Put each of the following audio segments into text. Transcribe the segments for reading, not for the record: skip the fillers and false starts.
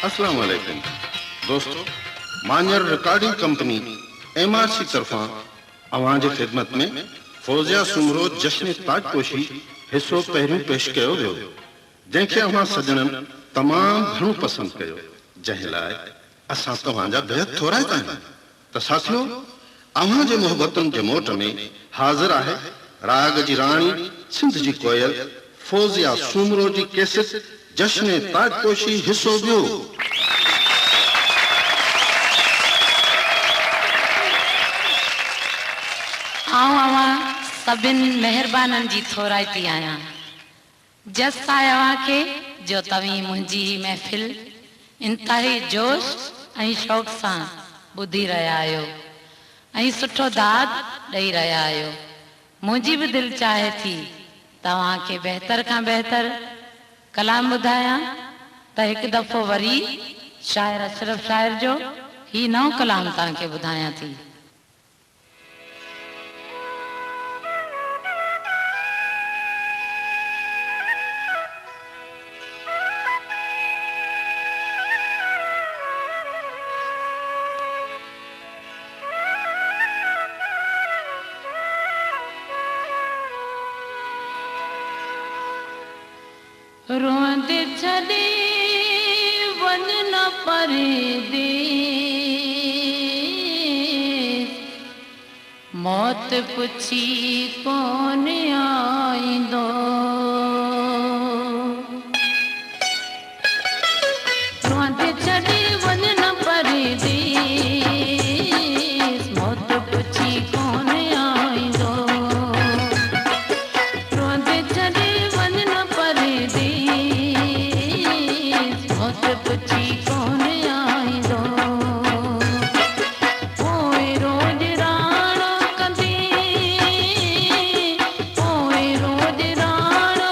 अस्सलाम वालेकुम दोस्तों, मान्यर रिकॉर्डिंग कंपनी MRC तरफा अवां जे खिदमत में फौजिया सुमरो जश्न ताजपोशी हिस्सो पहिरियों पेश कयो वियो, जंहिंखे अवां सजणनि तमाम घणो पसंद कयो, जंहिं लाइ असां तव्हांजा बेहद थोराए आहियूं। त साथियो, अवां जे मोहब्बतुनि जे मोट में हाज़िर आहे राग जी राणी सिंध जी कोयल फौजिया सुमरो जी कैसेट जश्न ताजपोशी हिस्सो बियो। सभिनी मेहरबाननि जी थोराइती आहियां। जस आहे अव्हां खे जो तव्हीं मुंहिंजी महफ़िल इंतिहाई जोश ऐं शौक़ सां ॿुधी रहिया आहियो ऐं सुठो दाद ॾेई रहिया आहियो। मुंहिंजी बि दिलि चाहे थी तव्हां खे बहितर खां बहितर कलाम ॿुधायां, त हिकु दफ़ो वरी शाइर अशरफ शाइर जो ही नओं कलाम तव्हांखे ॿुधायां थी। रोंदे छॾे वञ न परदेस, मौत पुछी कोन आईंदो। रोंदे छॾे वञ न परदेस, मौत पुछी कोन आईंदो। रोंदे छॾे वञ न परदेस, मौत पुछी कोन आईंदो। पोइ रोज राणो कंदे, पोइ रोज राणो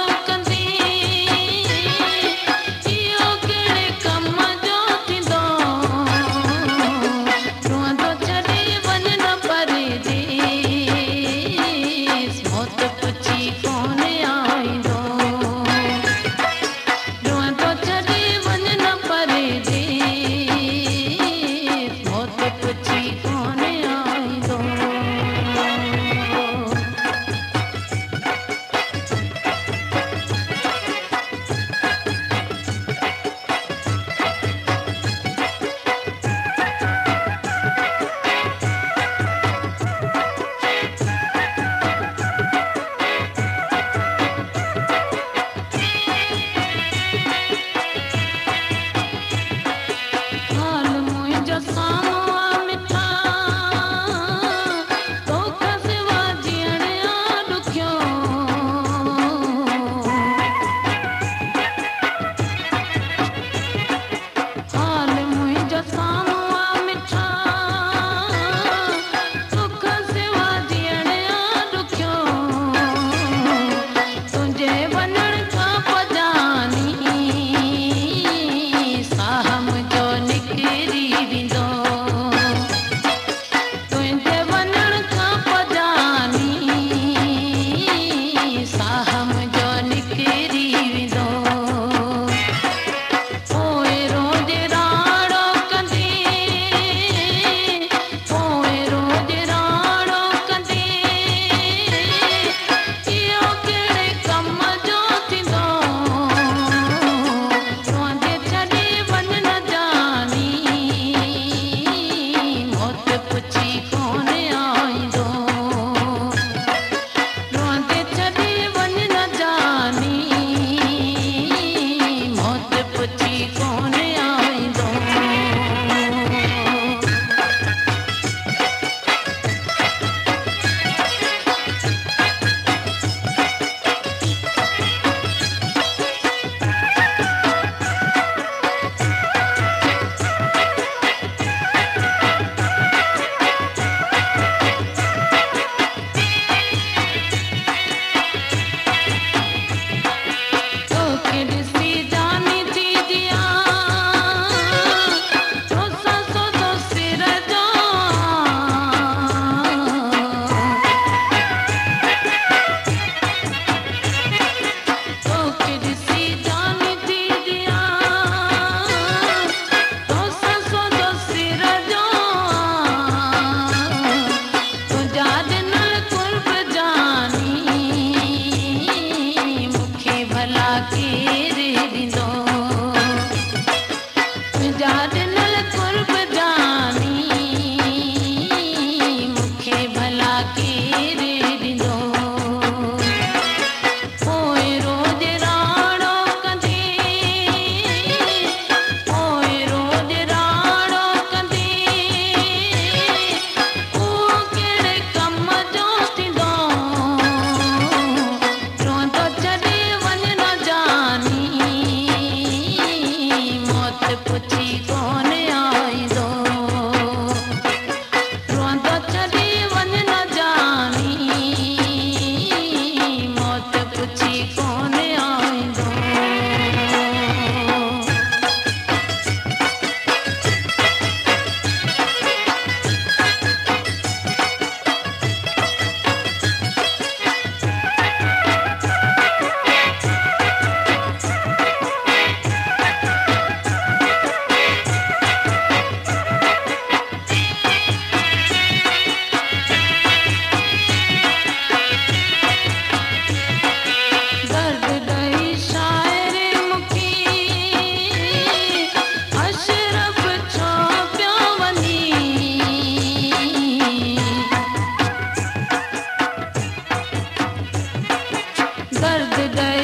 गए